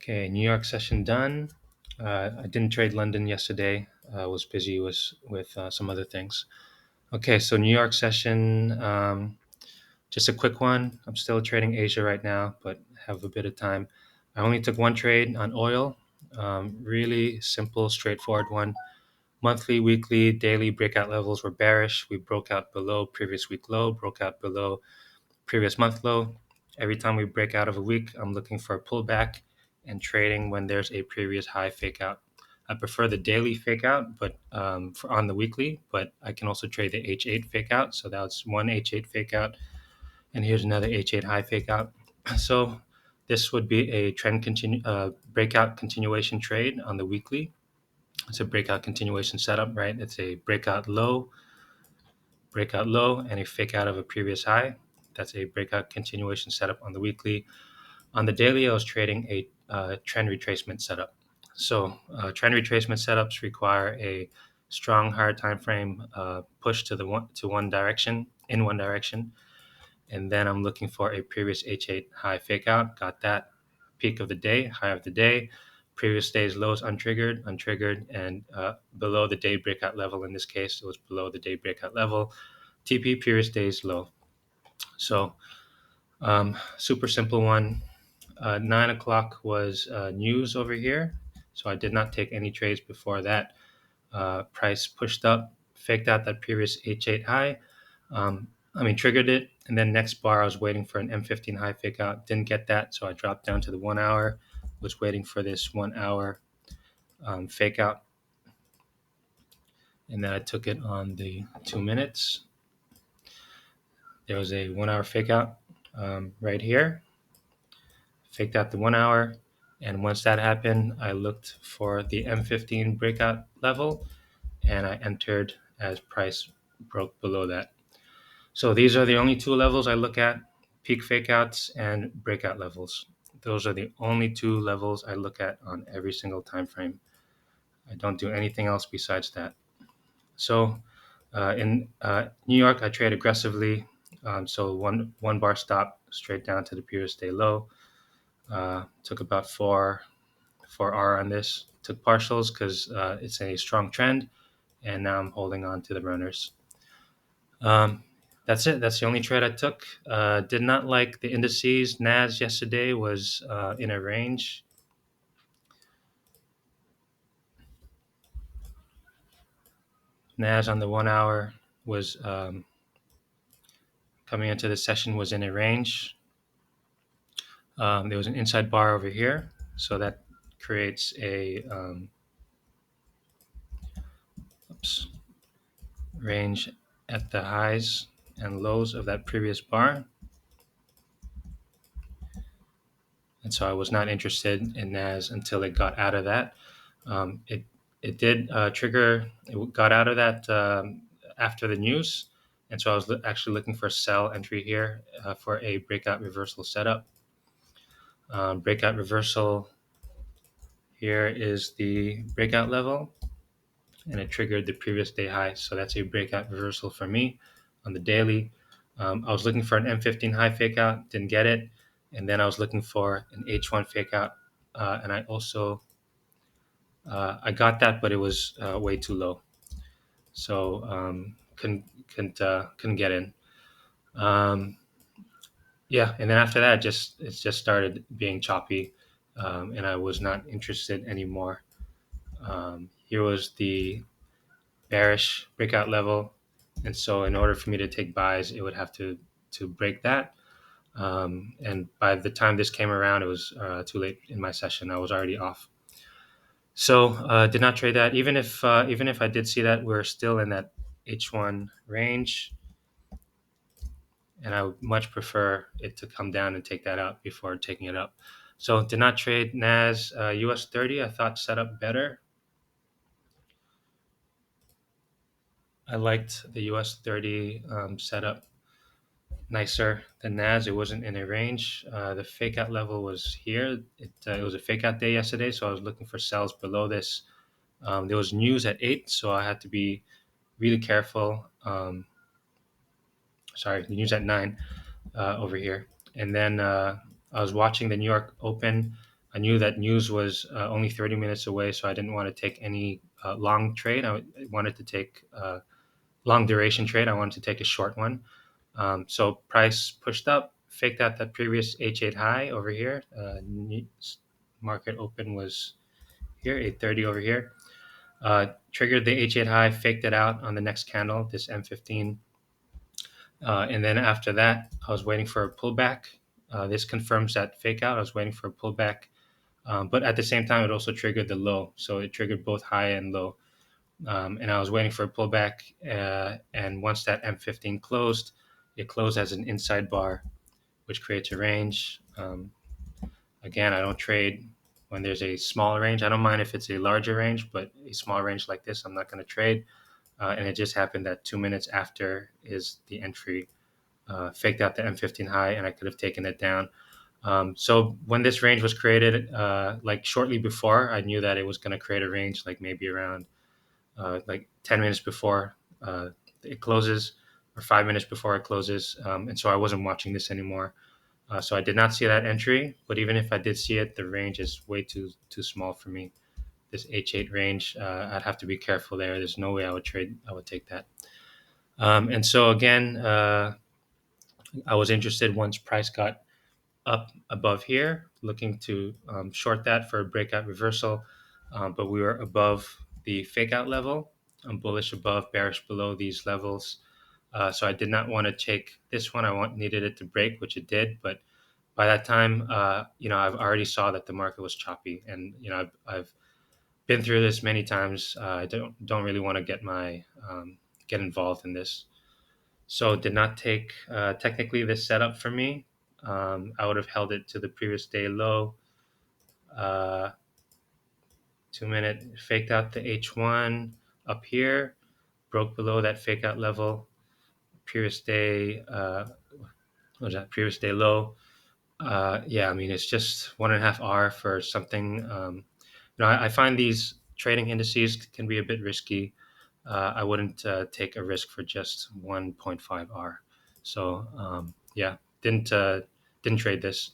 Okay, New York session done. I didn't trade London yesterday. I was busy with some other things. Okay, so New York session, just a quick one. I'm still trading Asia right now, but have a bit of time. I only took one trade on oil. Really simple, straightforward one. Monthly, weekly, daily breakout levels were bearish. We broke out below previous week low, broke out below previous month low. Every time we break out of a week, I'm looking for a pullback and trading when there's a previous high fake out. I prefer the daily fake out, but for on the weekly, but I can also trade the H8 fake out. So that's one H8 fake out, and here's another H8 high fake out. So this would be a breakout continuation trade on the weekly. It's a breakout continuation setup, right? It's a breakout low, and a fake out of a previous high. That's a breakout continuation setup on the weekly. On the daily, I was trading a trend retracement setup. So trend retracement setups require a strong higher time frame push to one direction in one direction, and then I'm looking for a previous H8 high fake out. Got that. Peak of the day, high of the day, previous day's lows untriggered, and below the day breakout level. In this case, it was below the day breakout level. TP previous day's low. So super simple one. 9 o'clock was news over here, so I did not take any trades before that. Price pushed up, faked out that previous H8 high. Triggered it, and then next bar I was waiting for an M15 high fake out. Didn't get that, so I dropped down to the 1 hour. Was waiting for this 1 hour fake out, and then I took it on the 2 minutes. There was a 1 hour fake out right here. Faked out the 1 hour, and once that happened, I looked for the M15 breakout level, and I entered as price broke below that. So these are the only two levels I look at: peak fakeouts and breakout levels. Those are the only two levels I look at on every single time frame. I don't do anything else besides that. So in New York, I trade aggressively. So one bar stop straight down to the previous day low. Took about four R on this. Took partials because it's a strong trend, and now I'm holding on to the runners. That's it. That's the only trade I took. Did not like the indices. Nas yesterday was in a range. Nas on the 1 hour was coming into the session was in a range. There was an inside bar over here, so that creates a range at the highs and lows of that previous bar. And so I was not interested in NAS until it got out of that. It did trigger. It got out of that after the news, and so I was actually looking for a sell entry here for a breakout reversal setup. Breakout reversal. Here is the breakout level, and it triggered the previous day high. So that's a breakout reversal for me on the daily. I was looking for an M15 high fake out, didn't get it. And then I was looking for an H1 fake out. And I also, I got that, but it was way too low. So couldn't get in. Yeah, and then after that, it just started being choppy, and I was not interested anymore. Here was the bearish breakout level, and so in order for me to take buys, it would have to break that. And by the time this came around, it was too late in my session. I was already off. So did not trade that. Even if I did see that, we're still in that H1 range, and I would much prefer it to come down and take that out before taking it up. So did not trade Nas US 30. I thought set up better. I liked the US 30 setup nicer than Nas. It wasn't in a range. The fake out level was here. It was a fake out day yesterday, so I was looking for sells below this. There was news at 8, so I had to be really careful. Sorry, the news at 9 over here. And then I was watching the New York Open. I knew that news was only 30 minutes away, so I didn't want to take any long trade. Wanted to take long duration trade. I wanted to take a short one. So price pushed up, faked out that previous H8 high over here. Market open was here, 830 over here. Triggered the H8 high, faked it out on the next candle, this M15. And then after that, I was waiting for a pullback. This confirms that fake out. I was waiting for a pullback. But at the same time, it also triggered the low. So it triggered both high and low. And I was waiting for a pullback. And once that M15 closed, it closed as an inside bar, which creates a range. Again, I don't trade when there's a small range. I don't mind if it's a larger range, but a small range like this, I'm not going to trade. And it just happened that 2 minutes after is the entry, faked out the M15 high, and I could have taken it down. So when this range was created, like shortly before, I knew that it was going to create a range, like maybe around like 10 minutes before it closes, or 5 minutes before it closes. And so I wasn't watching this anymore. So I did not see that entry, but even if I did see it, the range is way too small for me. This H8 range, I'd have to be careful there. There's no way I would trade. I would take that. And so again, I was interested once price got up above here, looking to short that for a breakout reversal, but we were above the fake out level. I'm bullish above, bearish below these levels. So I did not want to take this one. Needed it to break, which it did, but by that time, I've already saw that the market was choppy, and I've been through this many times. I don't really want to get involved in this. So did not take technically this setup for me. I would have held it to the previous day low. 2 minute faked out the H1 up here, broke below that fake out level. Previous day, what was that? Previous day low. Yeah, I mean, it's just 1.5 hour for something. I find these trading indices can be a bit risky. I wouldn't take a risk for just 1.5 hour. So yeah, didn't trade this.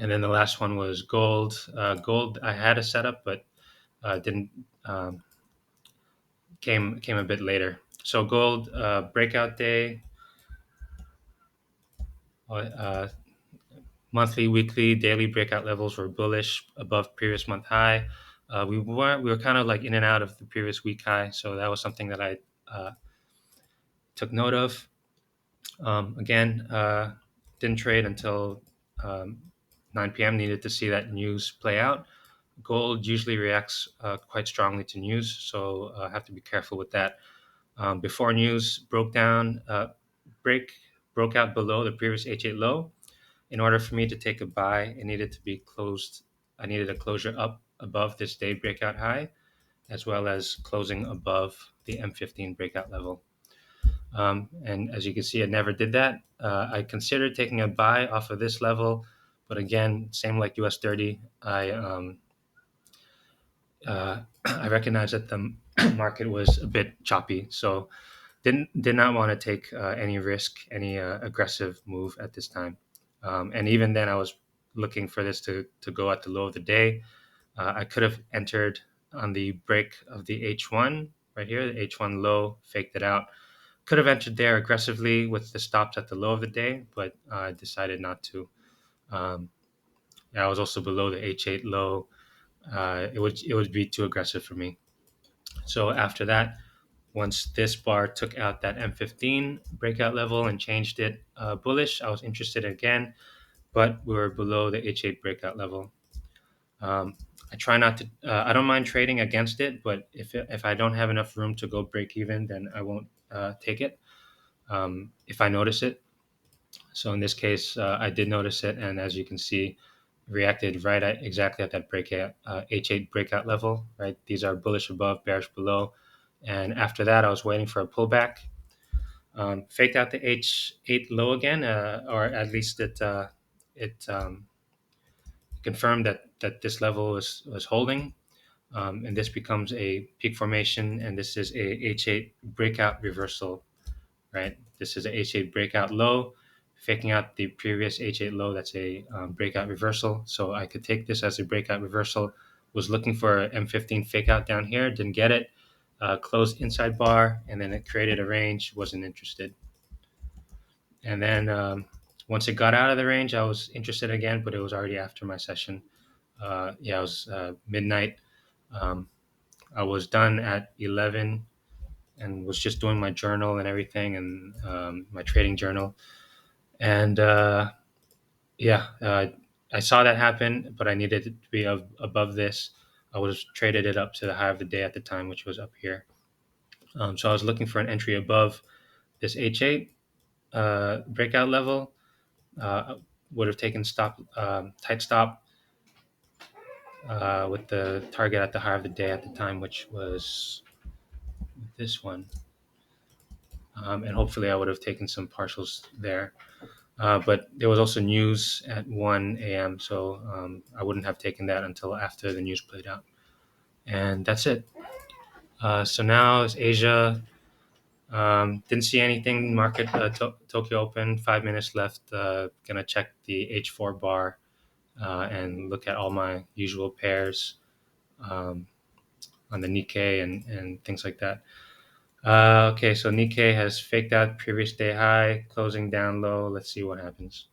And then the last one was gold. Gold, I had a setup, but didn't came a bit later. So gold breakout day. Uh, Monthly, weekly, daily breakout levels were bullish above previous month high. We were kind of like in and out of the previous week high, so that was something that I took note of. Again, didn't trade until 9 p.m. Needed to see that news play out. Gold usually reacts quite strongly to news, so I have to be careful with that. Before news break broke out below the previous H8 low. In order for me to take a buy, it needed to be closed. I needed a closure up above this day breakout high, as well as closing above the M15 breakout level. And as you can see, I never did that. I considered taking a buy off of this level, but again, same like US 30, I recognized that the market was a bit choppy, so did not want to take any risk, any aggressive move at this time. And even then, I was looking for this to go at the low of the day. I could have entered on the break of the H1 right here, the H1 low, faked it out. Could have entered there aggressively with the stops at the low of the day, but I decided not to. Um, I was also below the H8 low. It would be too aggressive for me. So after that, once this bar took out that M15 breakout level and changed it bullish, I was interested again, but we were below the H8 breakout level. I try not to. I don't mind trading against it, but if I don't have enough room to go break even, then I won't take it. If I notice it. So in this case, I did notice it, and as you can see, reacted right at exactly at that breakout H8 breakout level. Right, these are bullish above, bearish below, and after that, I was waiting for a pullback. Faked out the H8 low again, or at least it confirmed that this level was holding, and this becomes a peak formation, and this is a H8 breakout reversal. Right, this is a H8 breakout low, faking out the previous H8 low. That's a breakout reversal. So I could take this as a breakout reversal. Was looking for a M15 fake out down here, didn't get it. Closed inside bar, and then it created a range. Wasn't interested. And then once it got out of the range, I was interested again, but it was already after my session. Yeah, it was midnight. Um, I was done at 11 and was just doing my journal and everything, and my trading journal. And yeah, I saw that happen, but I needed it to be above this. I was traded it up to the high of the day at the time, which was up here. So I was looking for an entry above this H8 breakout level. Would have taken stop tight stop with the target at the high of the day at the time, which was this one. And hopefully I would have taken some partials there. But there was also news at 1 a.m., so I wouldn't have taken that until after the news played out. And that's it. So now it's Asia. Didn't see anything. Market Tokyo Open. 5 minutes left. Gonna check the H4 bar and look at all my usual pairs um, on the Nikkei and things like that. Okay, so Nikkei has faked out previous day high, closing down low. Let's see what happens.